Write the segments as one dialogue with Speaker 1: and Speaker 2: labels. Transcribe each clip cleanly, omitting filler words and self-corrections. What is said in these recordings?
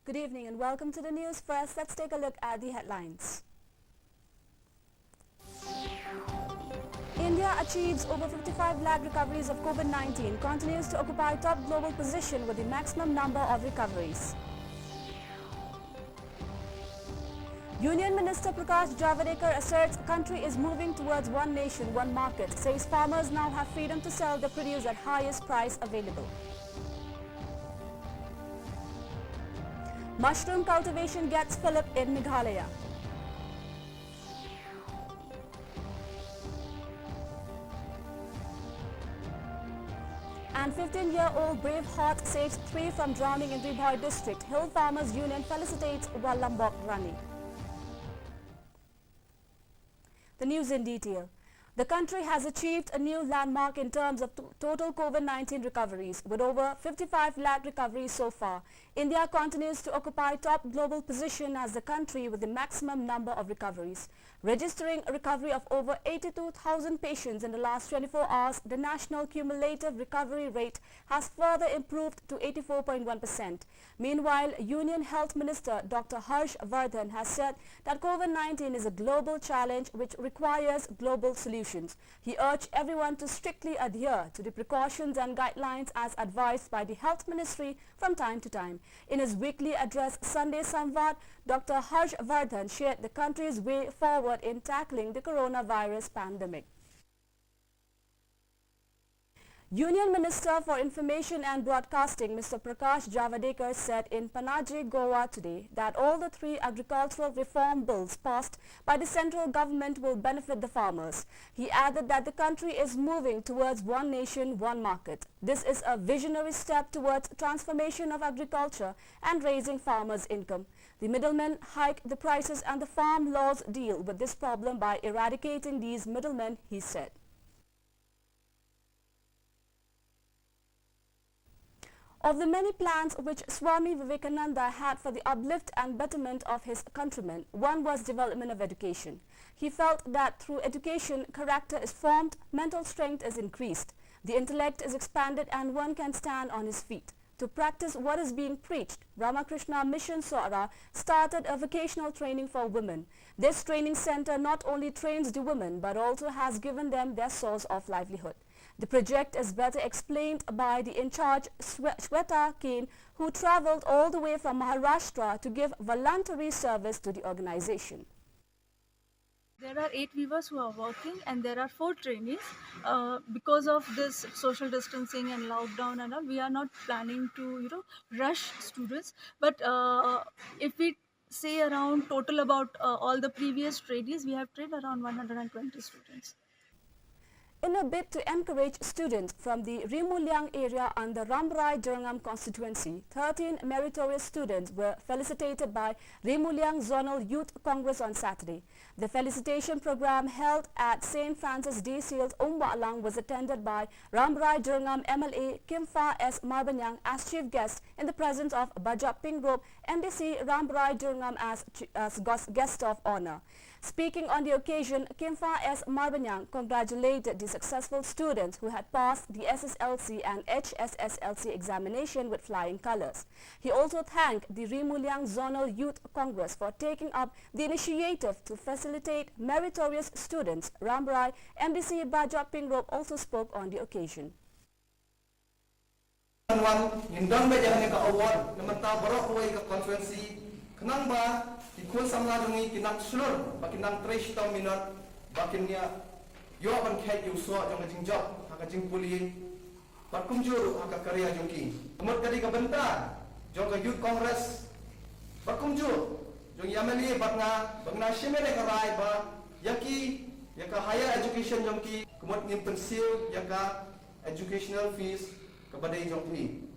Speaker 1: Good evening and welcome to the news. First, let's take a look at the headlines. India achieves over 55 lakh recoveries of COVID-19, continues to occupy top global position with the maximum number of recoveries. Union Minister Prakash Javadekar asserts country is moving towards one nation, one market, says farmers now have freedom to sell their produce at highest price available. Mushroom cultivation gets fillip in Meghalaya. And 15-year-old Braveheart saves 3 from drowning in Ribhoi district. Hill Farmers Union felicitates WANLAMBOK RANI. The news in detail. The country has achieved a new landmark in terms of total COVID-19 recoveries, with over 55 lakh recoveries so far. India continues to occupy top global position as the country with the maximum number of recoveries. Registering a recovery of over 82,000 patients in the last 24 hours, the national cumulative recovery rate has further improved to 84.1%. Meanwhile, Union Health Minister Dr. Harsh Vardhan has said that COVID-19 is a global challenge which requires global solutions. He urged everyone to strictly adhere to the precautions and guidelines as advised by the Health Ministry from time to time. In his weekly address Sunday Samvad, Dr. Harsh Vardhan shared the country's way forward in tackling the coronavirus pandemic. Union Minister for Information and Broadcasting Mr. Prakash Javadekar said in Panaji, Goa today that all the 3 agricultural reform bills passed by the central government will benefit the farmers. He added that the country is moving towards one nation, one market. This is a visionary step towards transformation of agriculture and raising farmers' income. The middlemen hike the prices and the farm laws deal with this problem by eradicating these middlemen, he said. Of the many plans which Swami Vivekananda had for the uplift and betterment of his countrymen, one was development of education. He felt that through education, character is formed, mental strength is increased, the intellect is expanded and one can stand on his feet. To practice what is being preached, Ramakrishna Mission Sora started a vocational training for women. This training center not only trains the women but also has given them their source of livelihood. The project is better explained by the in-charge SWETHA KANE, who travelled all the way from Maharashtra to give voluntary service to the organization.
Speaker 2: There are 8 weavers who are working and there are 4 trainees. Because of this social distancing and lockdown and all, we are not planning to rush students. But if we say around total about all the previous trainees, we have trained around 120 students.
Speaker 1: In a bid to encourage students from the Rimulyang area and the Ramrai-Jurangam constituency, 13 meritorious students were felicitated by Rimulyang Zonal Youth Congress on Saturday. The felicitation program held at St. Francis de Sales, Umwalang was attended by Ramrai-Jurangam MLA Kimfa S. Marbanyang as chief guest in the presence of Bajap Pingrop, NDC Ramrai-Jurangam as guest of honor. Speaking on the occasion, Kimfa S. Marbanyang congratulated the successful students who had passed the SSLC and HSSLC examination with flying colors. He also thanked the Rimulyang Zonal Youth Congress for taking up the initiative to facilitate meritorious students. Ramrai MDC Bajap Pingrop also spoke on the occasion.
Speaker 3: Kenang ba ikun samla dungi kinak sulur bakinang 3 minut bakinnya yo ban khet yu so jong jing job ha jing puli bat kumjur ha karya jongki umur kadi ka benta jong youth congress bat kumjur jong yamali batna bangna shimele ka rai ba yaki yaka higher education jongki kumut nim pensil yaka educational fees kepada jongki.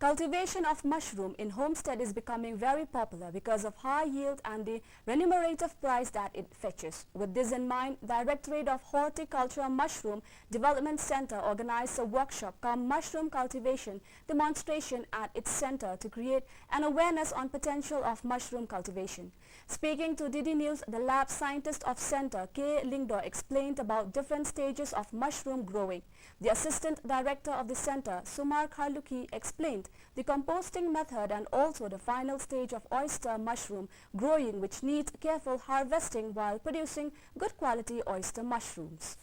Speaker 1: Cultivation of mushroom in homestead is becoming very popular because of high yield and the remunerative price that it fetches. With this in mind, Directorate of Horticulture Mushroom Development Center organized a workshop called Mushroom Cultivation Demonstration at its center to create an awareness on potential of mushroom cultivation. Speaking to DD News, the lab scientist of center, K. Lingdo, explained about different stages of mushroom growing. The assistant director of the center, Sumar Kharluki, explained the composting method and also the final stage of oyster mushroom growing, which needs careful harvesting while producing good quality oyster mushrooms.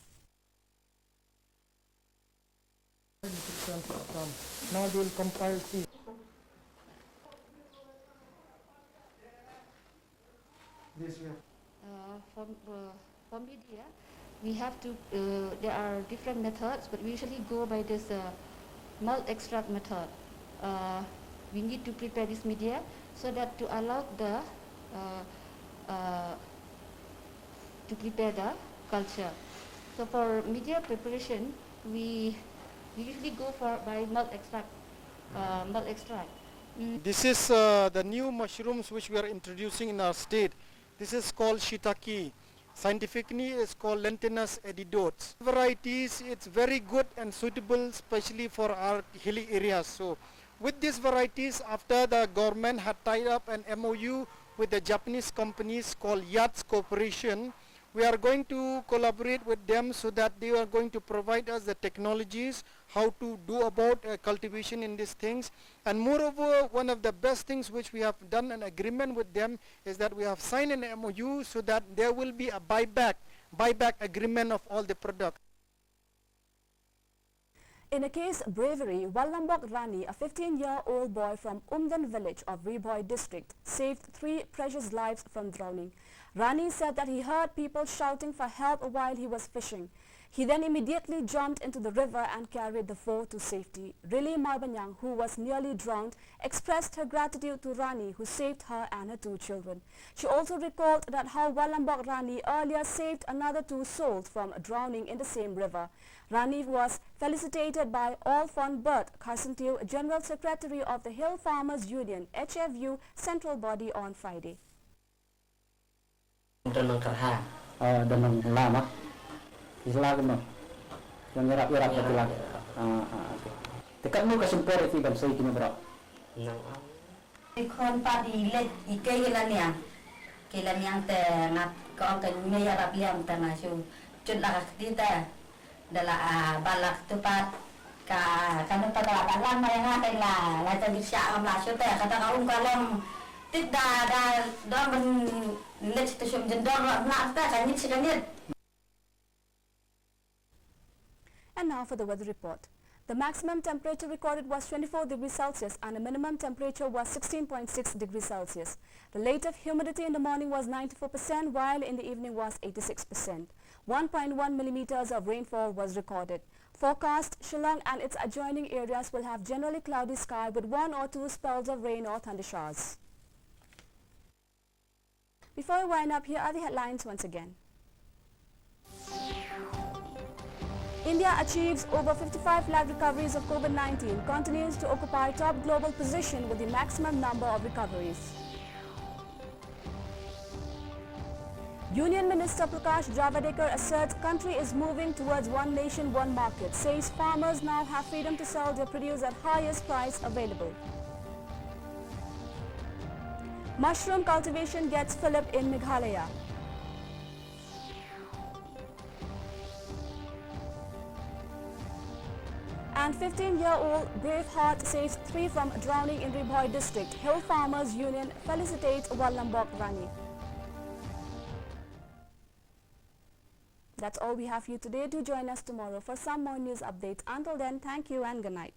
Speaker 4: Now they will compile seed. This way.
Speaker 5: For media, we have to, there are different methods, but we usually go by this malt extract method. We need to prepare this media so that to allow the, to prepare the culture. So for media preparation, we usually go for by malt extract.
Speaker 4: This is the new mushrooms which we are introducing in our state. This is called shiitake. Scientifically, it's called Lentinus edidotes. Varieties, it's very good and suitable, especially for our hilly areas. So, with these varieties, after the government had tied up an MOU with the Japanese companies called Yachts Corporation, we are going to collaborate with them so that they are going to provide us the technologies, how to do about cultivation in these things. And moreover, one of the best things which we have done an agreement with them is that we have signed an MOU so that there will be a buyback agreement of all the products.
Speaker 1: In a case bravery, WANLAMBOK RANI, a 15-year-old boy from Umdan village of Riboy district, saved 3 precious lives from drowning. Rani said that he heard people shouting for help while he was fishing. He then immediately jumped into the river and carried the 4 to safety. RILLI MARBANIANG, who was nearly drowned, expressed her gratitude to Rani, who saved her and her 2 children. She also recalled that how WANLAMBOK RANI earlier saved another 2 souls from drowning in the same river. Rani was felicitated by All Fond Birth Kharsantiu, General Secretary of the Hill Farmers Union, HFU, central body on Friday.
Speaker 6: Danang lama islaga mo yang irap-irap pati lagi tekat mo kasumpor iti bansay kinabra
Speaker 7: ikon pa di let ikailan yang te ngat ko kan may harap liam ta na so chud la kita dala balak tupat ka kanu pa dala balang may nga la ta di siya am la so te kata ka kalam tidak ada let to shum jendor na ta kan ni sidanit.
Speaker 1: And now for the weather report. The maximum temperature recorded was 24 degrees Celsius and the minimum temperature was 16.6 degrees Celsius. The relative humidity in the morning was 94%, while in the evening was 86%. 1.1 millimeters of rainfall was recorded. Forecast: Shillong and its adjoining areas will have generally cloudy sky with 1 or 2 spells of rain or thunder showers. Before we wind up, here are the headlines once again. India achieves over 55 lakh recoveries of COVID-19, continues to occupy top global position with the maximum number of recoveries. Union Minister Prakash Javadekar asserts country is moving towards one nation, one market, says farmers now have freedom to sell their produce at highest price available. Mushroom cultivation gets fillip in Meghalaya. And 15-year-old Braveheart saves 3 from drowning in Riboy district. Hill Farmers Union felicitates WANLAMBOK RANI. That's all we have for you today. Do join us tomorrow for some more news updates. Until then, thank you and good night.